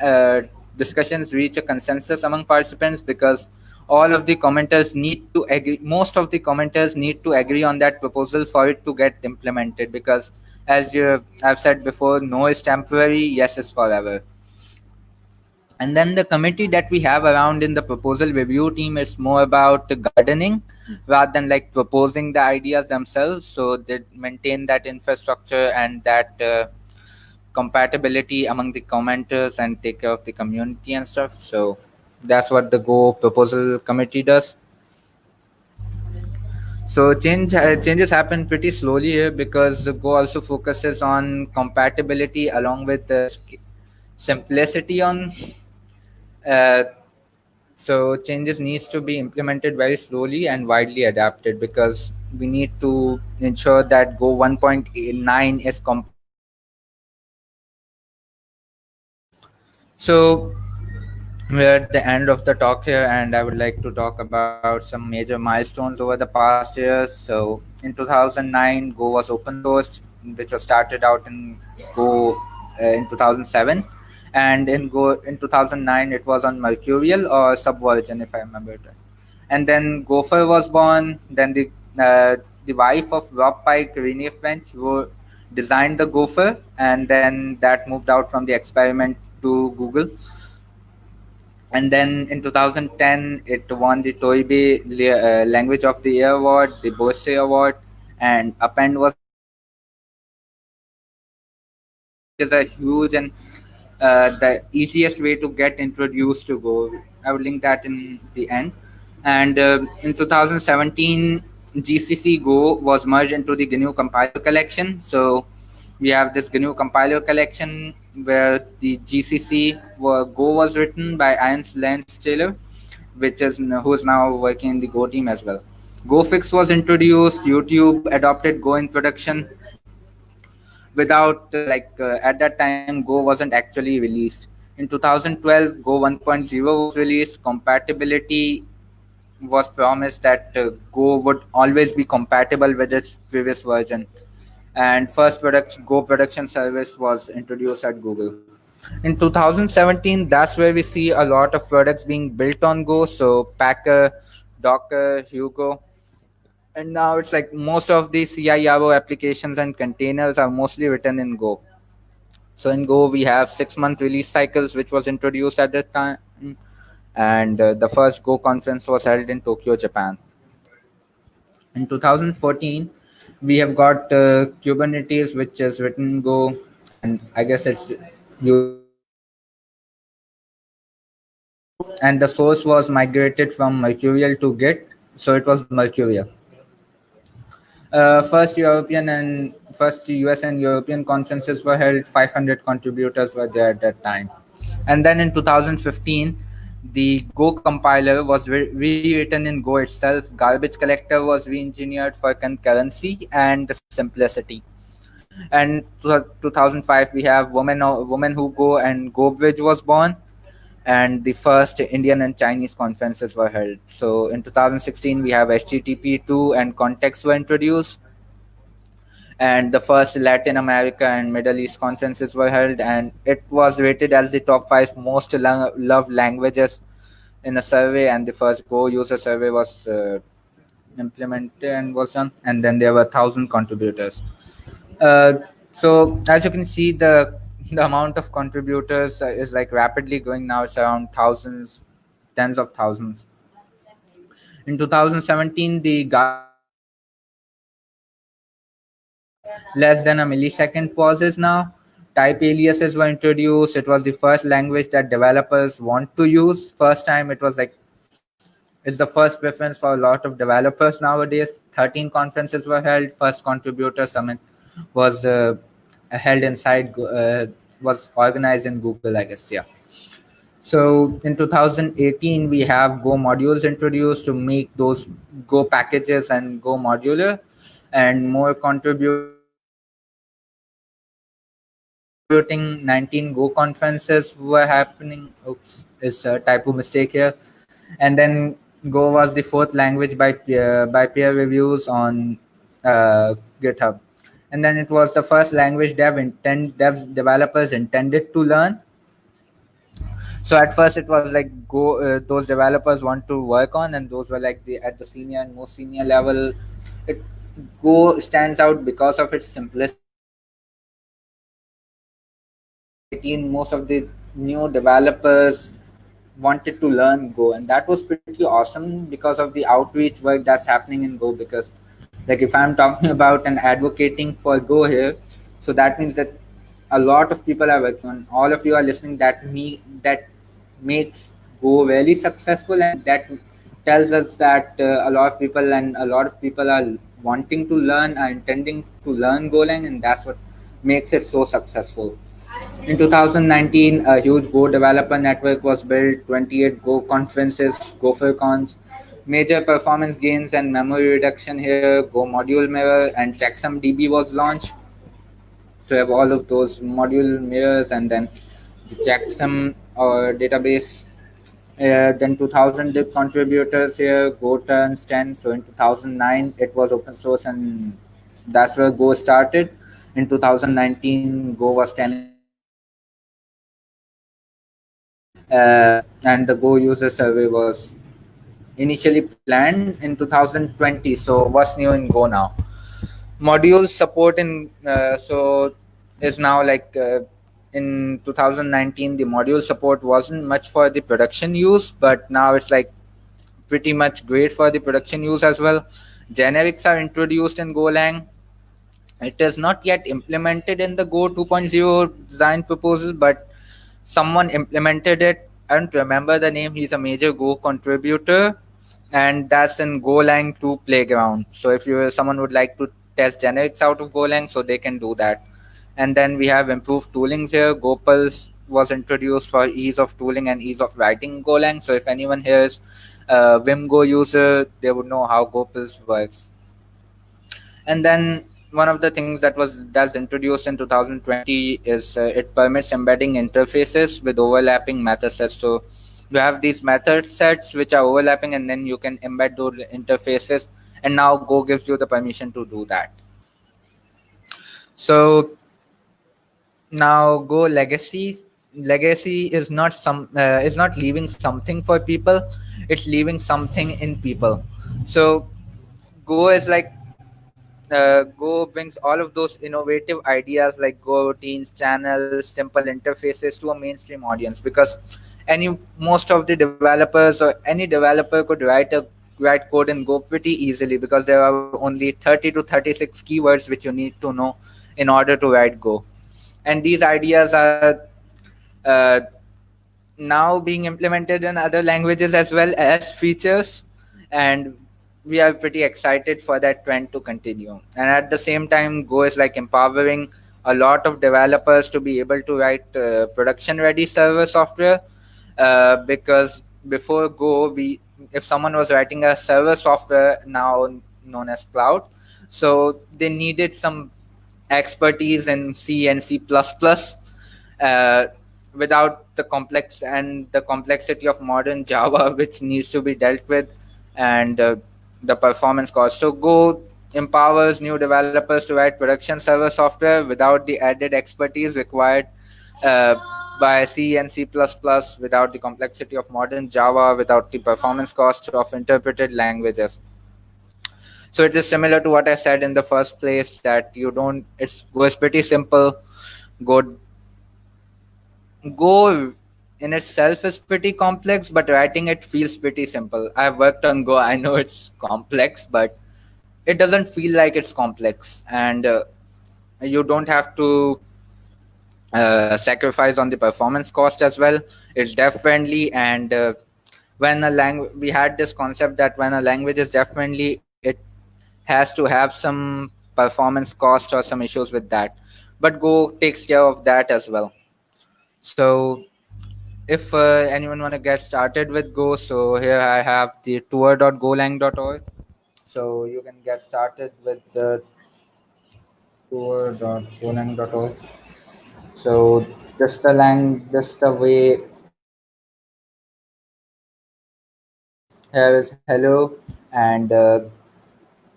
discussions reach a consensus among participants, because all of the commenters need to agree. Most of the commenters need to agree on that proposal for it to get implemented, because I've said before, no is temporary, yes is forever. And then the committee that we have around in the proposal review team is more about gardening rather than like proposing the ideas themselves. So they maintain that infrastructure and that compatibility among the commenters and take care of the community and stuff. So that's what the Go proposal committee does. So changes happen pretty slowly here, because the Go also focuses on compatibility along with the simplicity on. Uh, so changes needs to be implemented very slowly and widely adapted, because we need to ensure that Go 1.9 is compatible with the future versions. So we're at the end of the talk here, and I would like to talk about some major milestones over the past years. So in 2009, Go was open sourced, which was started out in Go in 2007, and in Go in 2009 it was on Mercurial or Subversion, if I remember it right. And then Gopher was born. Then the wife of Rob Pike, Renee French, who designed the Gopher, and then that moved out from the experiment to Google. And then in 2010 it won the Toynbee Language of the Year award, the Bosse award, and Append was introduced in 2013, which is a huge and the easiest way to get introduced to Go. I will link that in the end. And in 2017, GCC Go was merged into the GNU Compiler collection. So we have this GNU Compiler collection where the GCC Go was written by Ian Lance Taylor, which is who is now working in the Go team as well. GoFix was introduced. YouTube adopted Go in production without at that time Go wasn't actually released. In 2012 Go 1.0 was released. Compatibility was promised that Go would always be compatible with its previous version, and first product Go production service was introduced at Google. In 2017, that's where we see a lot of products being built on Go. So Packer, Docker, Hugo, and now it's like most of the CIRO applications and containers are mostly written in Go. So in Go, we have 6 month release cycles, which was introduced at that time, and the first Go conference was held in Tokyo, Japan. In 2014, we have got Kubernetes, which is written in Go, and I guess it's used in production. And the source was migrated from Mercurial to Git, so it was Mercurial. First US and European conferences were held. 500 contributors were there at that time, and then in 2015, the Go compiler was rewritten in Go itself. Garbage collector was re-engineered for concurrency and the simplicity. And 2005, we have Women Who Go, and Go Bridge was born. and the first Indian and Chinese conferences were held. So in 2016, we have HTTP2 and Context were introduced, and the first Latin America and Middle East conferences were held, and it was rated as the top five most loved languages in a survey, and the first Go user survey was implemented and was done, and then there were 1,000 contributors. Uh, so as you can see, the amount of contributors is like rapidly growing now. It's around thousands, tens of thousands. In 2017, the Garden Variety introduced less than a millisecond pauses now. Type aliases were introduced. It was the first language that developers want to use. First time it was like it's the first preference for a lot of developers nowadays. 13 conferences were held. First contributor summit was held inside was organized in Google, I guess. Yeah. So in 2018, we have Go modules introduced to make those Go packages and Go modular, and more contributing 19 Go conferences were happening. Oops, is a typo mistake here. And then Go was the fourth language by peer reviews on GitHub. And then it was the first language devs developers intended to learn. So at first it was like Go, those developers want to work on, and those were like the at the senior and most senior level. It Go stands out because of its simplicity. In 2018, most of the new developers wanted to learn Go, and that was pretty awesome because of the outreach work that's happening in Go. Because, like, if I'm talking about and advocating for Go here, so that means that a lot of people are working on. All of you are listening. That makes Go really successful, and that tells us that a lot of people are wanting to learn, are intending to learn Golang, and that's what makes it so successful. In 2019, a huge Go developer network was built, 28 Go conferences, GopherCons, major performance gains and memory reduction here, Go module mirror, and Checksum DB was launched. So you have all of those module mirrors, and then the Checksum or database. Then 2000 contributors here, Go turns 10. So in 2009, it was open source, and that's where Go started. In 2019, Go was 10 and and the Go user survey was initially planned in 2020. So what's new in Go now? Modules support in is now like in 2019 the module support wasn't much for the production use, but now it's like pretty much great for the production use as well. Generics are introduced in Golang. It is not yet implemented in the Go 2.0 design proposal, but someone implemented it. I don't remember the name. He's a major Go contributor, and that's in Golang 2 Playground. So if you someone would like to test generics out of Golang, so they can do that. And then we have improved toolings here. Gopals was introduced for ease of tooling and ease of writing Golang. So if anyone here is a Vim user, they would know how Gopals works. And then one of the things that's introduced in 2020 is it permits embedding interfaces with overlapping method sets. So you have these method sets which are overlapping, and then you can embed those interfaces, and now Go gives you the permission to do that. So now Go legacy is not leaving something for people, it's leaving something in people. So Go is like Go brings all of those innovative ideas like Go routines, channels, simple interfaces to a mainstream audience, because most of the developers or any developer could write code in Go pretty easily, because there are only 30 to 36 keywords which you need to know in order to write Go. And these ideas are uh, now being implemented in other languages as well as features, and we are pretty excited for that trend to continue. And at the same time, Go is like empowering a lot of developers to be able to write production ready server software, because before Go, we if someone was writing a server software now known as cloud, so they needed some expertise in C and C++, without the complex and the complexity of modern Java, which needs to be dealt with, and the performance cost. So Go empowers new developers to write production server software without the added expertise required uh, by C and C++, without the complexity of modern Java, without the performance cost of interpreted languages. So it is similar to what I said in the first place, that you don't. It's Go is pretty simple. Go Go in itself is pretty complex, but writing it feels pretty simple. I've worked on Go. I know it's complex, but it doesn't feel like it's complex, and you don't have to sacrifice on the performance cost as well. It's dev friendly, and when a language, we had this concept that when a language is dev friendly, it has to have some performance cost or some issues with that. But Go takes care of that as well. So if anyone want to get started with Go, so here I have the tour.golang.org. So you can get started with the tour.golang.org. So just the way here is hello, and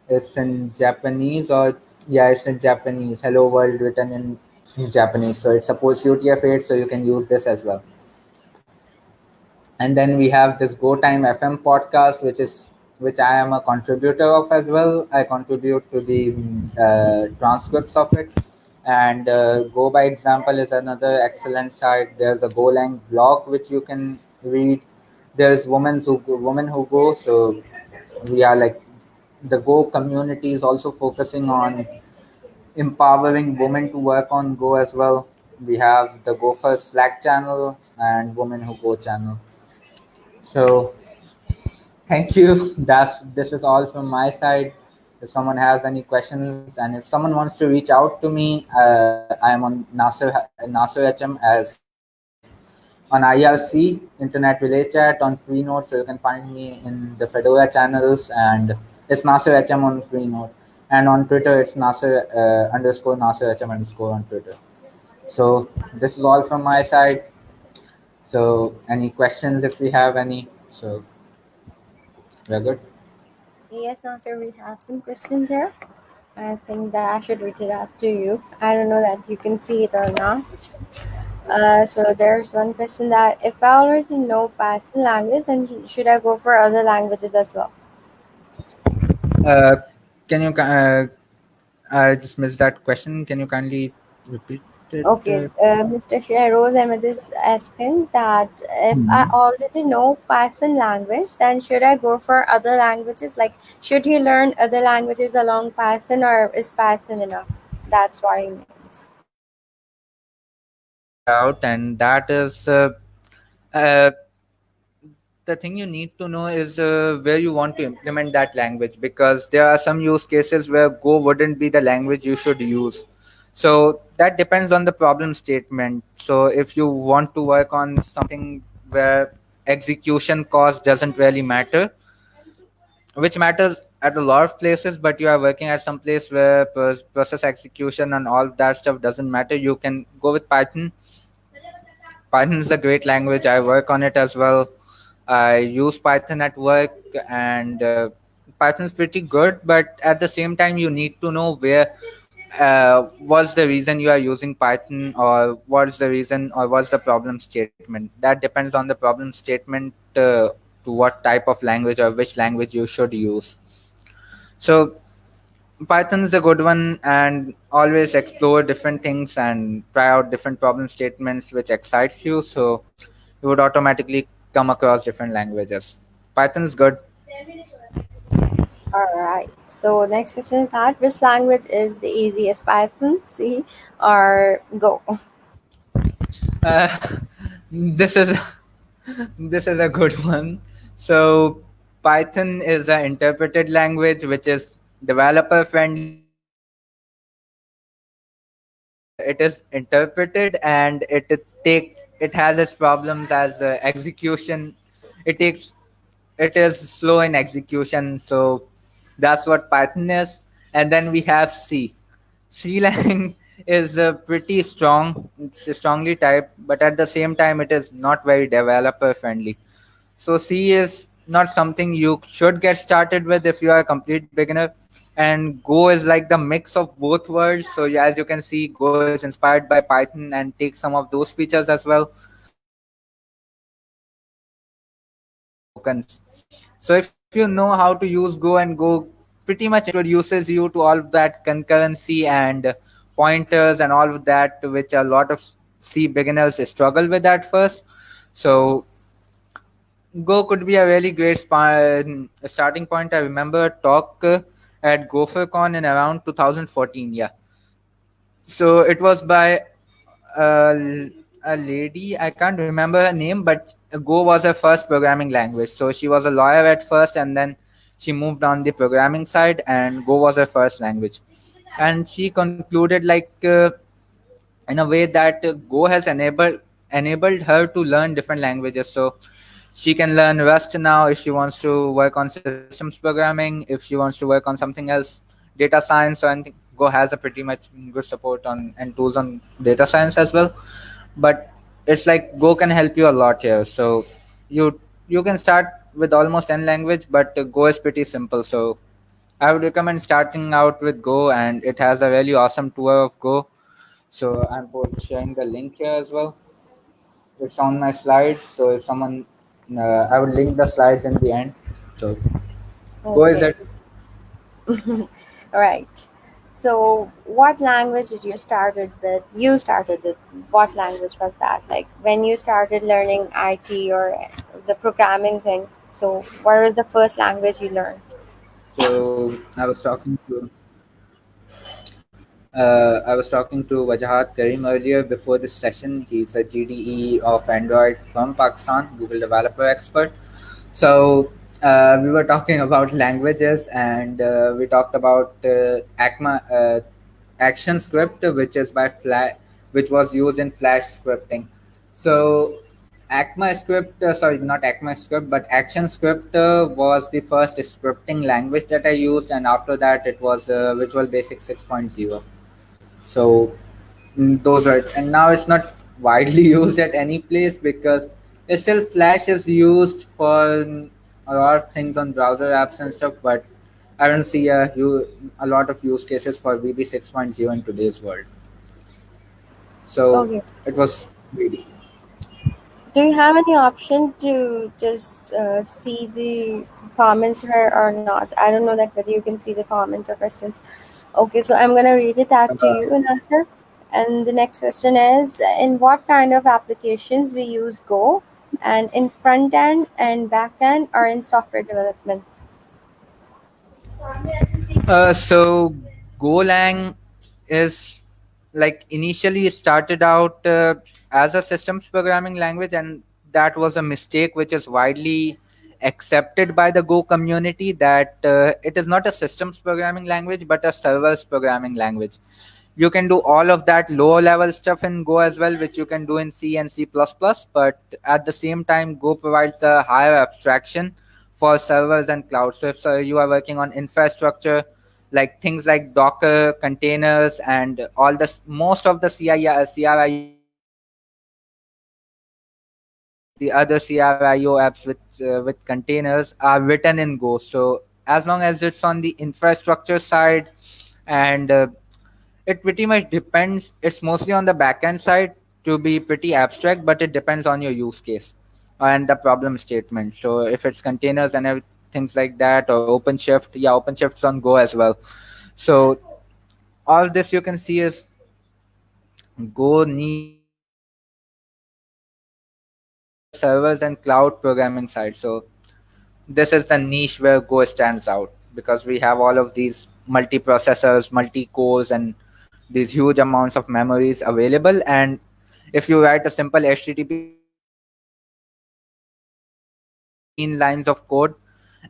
it's in Japanese, or yeah, it's in Japanese. Hello world written in Japanese. So it supports UTF-8, so you can use this as well. And then we have this Go Time FM podcast, which I am a contributor of as well. I contribute to the transcripts of it. And Go by Example is another excellent site. There's a Golang blog which you can read. There's women who go. So we are like, the Go community is also focusing on empowering women to work on Go as well. We have the Go First Slack channel and Women Who Go channel. So thank you. This is all from my side. If someone has any questions, and if someone wants to reach out to me, I am on Nasir HM as on IRC Internet Relay Chat on Freenode, so you can find me in the Fedora channels, and it's Nasir HM on Freenode, and on Twitter it's Nasir underscore Nasir HM underscore on Twitter. So this is all from my side. So any questions if we have any? So we're good.
Yes, Nasir, we have some questions here. I think that I should read it out to you. I don't know that you can see it or not. So there's one question that if I already know Python language, then should I go for other languages as well?
Uh, can you? I just missed that question. Can you kindly repeat it?
Okay, Mr. Shahroz Ahmed is asking that if I
Mhm.
already know Python language, then should I go for other languages? Like, should he learn other languages along Python, or is Python enough? That's what he means.
Let me help you out, and that is uh, the thing you need to know is where you want to implement that language, because there are some use cases where Go wouldn't be the language you should use. So that depends on the problem statement. So if you want to work on something where execution cost doesn't really matter, which matters at a lot of places, but you are working at some place where process execution and all that stuff doesn't matter, you can go with Python. Python is a great language. I work on it as well. I use Python at work, and Python is pretty good. But at the same time, you need to know where, what's the reason you are using Python, or what's the reason, or what's the problem statement. That depends on the problem statement to what type of language or which language you should use. So Python is a good one, and always explore different things and try out different problem statements which excites you. So you would automatically come across different languages. Python is good.
All right. So next question is that which language is the easiest, Python, C, or Go?
Uh, this is this is a good one. So Python is an interpreted language which is developer friendly, and it is interpreted, and it has its problems as execution. It is slow in execution. So that's what Python is. And then we have C. C lang is pretty strong. It's strongly typed, but at the same time, it is not very developer friendly. So C is not something you should get started with if you are a complete beginner. And Go is like the mix of both worlds. So yeah, as you can see, Go is inspired by Python and takes some of those features as well. So it is pretty similar to tokens. So if you know how to use Go, and Go pretty much introduces you to all of that concurrency and pointers and all of that, which a lot of C beginners struggle with at first. So Go could be a really great starting point. I remember a talk at GopherCon in around 2014. Yeah, so it was by a, a lady. I can't remember her name, but Go was her first programming language. So she was a lawyer at first, and then she moved on the programming side, and Go was her first language. And she concluded in a way that Go has enabled her to learn different languages. So she can learn Rust now if she wants to work on systems programming, if she wants to work on something else, data science or anything. Go has a pretty much good support on and tools on data science as well. But it's like Go can help you a lot here. So you you can start with almost any language, but Go is pretty simple. So I would recommend starting out with Go, and it has a really awesome tour of Go. So I'm both sharing the link here as well. It's on my slides. So if someone, I will link the slides in the end. So Go is
Okay.
it.
All right. So, what language did you started with? You started with what language was that? Like when you started learning IT or the programming thing. So, what was the first language you learned?
So I was talking to Wajahat Karim earlier before this session. He's a GDE of Android from Pakistan, Google developer expert. So we were talking about languages, and we talked about Action Script, which is which was used in Flash scripting. So sorry, not ACMA script, but Action Script was the first scripting language that I used, and after that it was Visual Basic 6.0. So those are, and now it's not widely used at any place because it's still Flash is used for a lot of things on browser apps and stuff, but I don't see a lot of use cases for VB 6.0 in today's world. So
Okay.
it was really.
Do you have any option to just see the comments here or not? I don't know that whether you can see the comments or questions. Okay, so I'm gonna read it out to
Uh,
you, Nasir. And the next question is: in what kind of applications we use Go, and in front end and back end, or in software development?
so Golang is like initially it started out as a systems programming language, and that was a mistake which is widely accepted by the Go community, that it is not a systems programming language but a servers programming language. You can do all of that lower level stuff in Go as well, which you can do in C and C++, but at the same time Go provides a higher abstraction for servers and cloud. So if you are working on infrastructure, like things like Docker containers and all the most of the CRIO apps and the other CRIO apps with containers are written in Go. So as long as it's on the infrastructure side, and it pretty much depends. It's mostly on the backend side to be pretty abstract, but it depends on your use case and the problem statement. So if it's containers and things like that, or OpenShift, yeah, OpenShift's on Go as well. So all this you can see is Go needs the servers and cloud programming side. So this is the niche where Go stands out, because we have all of these multi-processors, multi-cores, and these huge amounts of memories available. And if you write a simple HTTP server, it can run like 15 lines of code,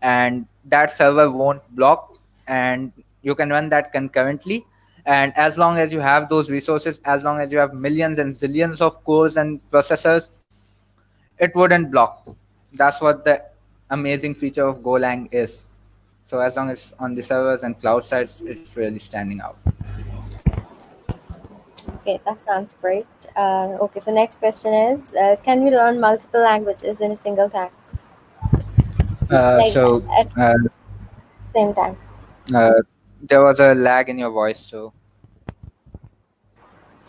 and that server won't block, and you can run that concurrently. And as long as you have those resources, as long as you have millions and zillions of cores and processors, it wouldn't block. That's what the amazing feature of Golang is. So as long as on the servers and cloud sides, it's really standing out.
Okay, that sounds great. Okay, so next question is, can we learn multiple languages in a single time, like
So
at
uh,
the same time?
uh, there was a lag in your voice, so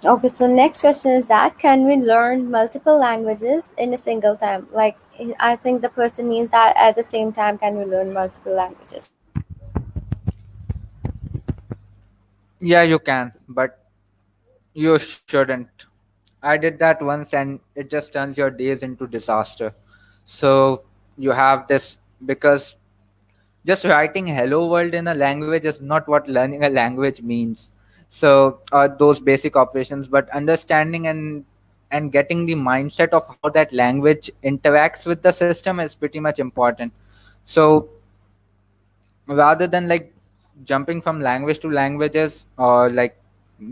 Okay, so next question is that can we learn multiple languages in a single time? Like, I think the person means that at the same time, can we learn multiple languages?
yeah, you can, but you shouldn't. I did that once and it just turns your days into disaster. So you have this because just writing hello world in a language is not what learning a language means. So those basic operations, but understanding and getting the mindset of how that language interacts with the system is pretty much important. So rather than like jumping from language to languages, or like,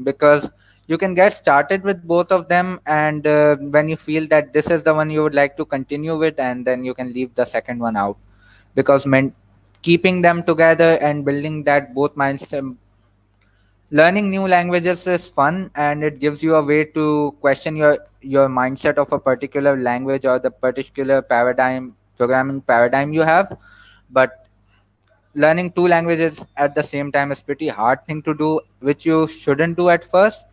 because you can get started with both of them, and when you feel that this is the one you would like to continue with, and then you can leave the second one out, because keeping them together and building that both mindset. Learning new languages is fun, and it gives you a way to question your mindset of a particular language or the particular paradigm, programming paradigm you have. But learning two languages at the same time is pretty hard thing to do, which you shouldn't do at first,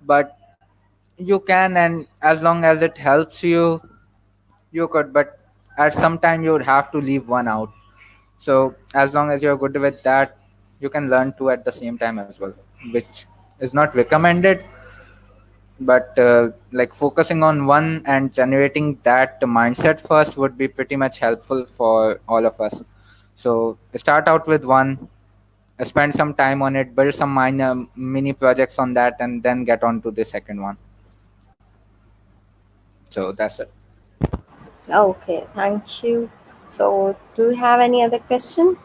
but you can, and as long as it helps you, you could. But at some time you would have to leave one out. So as long as you're good with that, you can learn two at the same time as well, which is not recommended. But like focusing on one and generating that mindset first would be pretty much helpful for all of us. So start out with one, spend some time on it, build some minor mini projects on that, and then get on to the second one. So that's it.
Okay, thank you. So, do you have any other question?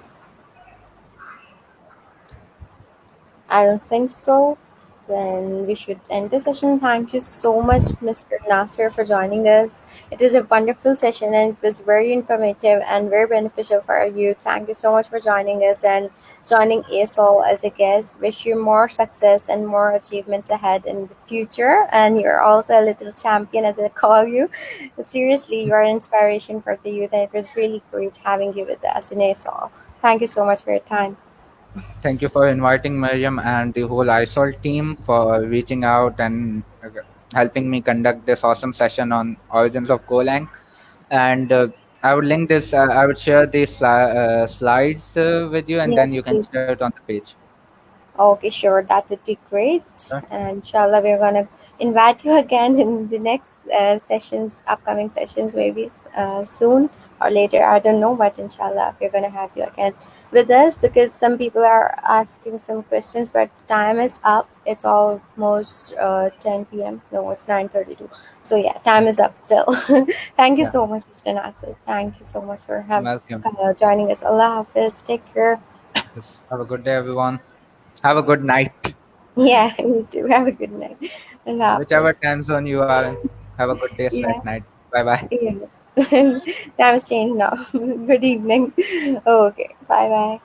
I don't think so. Then we should end the session. Thank you so much, Mr. Nasir, for joining us. It was a wonderful session and it was very informative and very beneficial for our youth. Thank you so much for joining us and joining ASOL as a guest. Wish you more success and more achievements ahead in the future. And you're also a little champion, as I call you. Seriously, you are an inspiration for the youth, and it was really great having you with us in ASOL. Thank you so much for your time.
Thank you for inviting Miriam and the whole ISOL team for reaching out and helping me conduct this awesome session on origins of Golang. And I would link this. I would share these slides with you, and then
Yes,
you can
please.
share it on the page.
Okay, sure. That would be great. And inshallah, we're gonna invite you again in the next sessions, upcoming sessions, maybe soon or later. I don't know, but inshallah, we're gonna have you again with us because some people are asking some questions, but time is up. It's almost 10 p.m. No, it's 9:32. So yeah, time is up still. Thank you
Yeah,
so much, Mr. Nasir. Thank you so much for
welcome.
joining us. Allah Hafiz. Take care.
Yes. Have a good day, everyone. Have a good night.
Yeah, you too. Have a good night. Allah
Whichever
Hafiz.
time zone you are in, have a good day slash
Yeah,
night. Bye bye.
yeah. Time's changed now. Good evening. Okay, bye bye.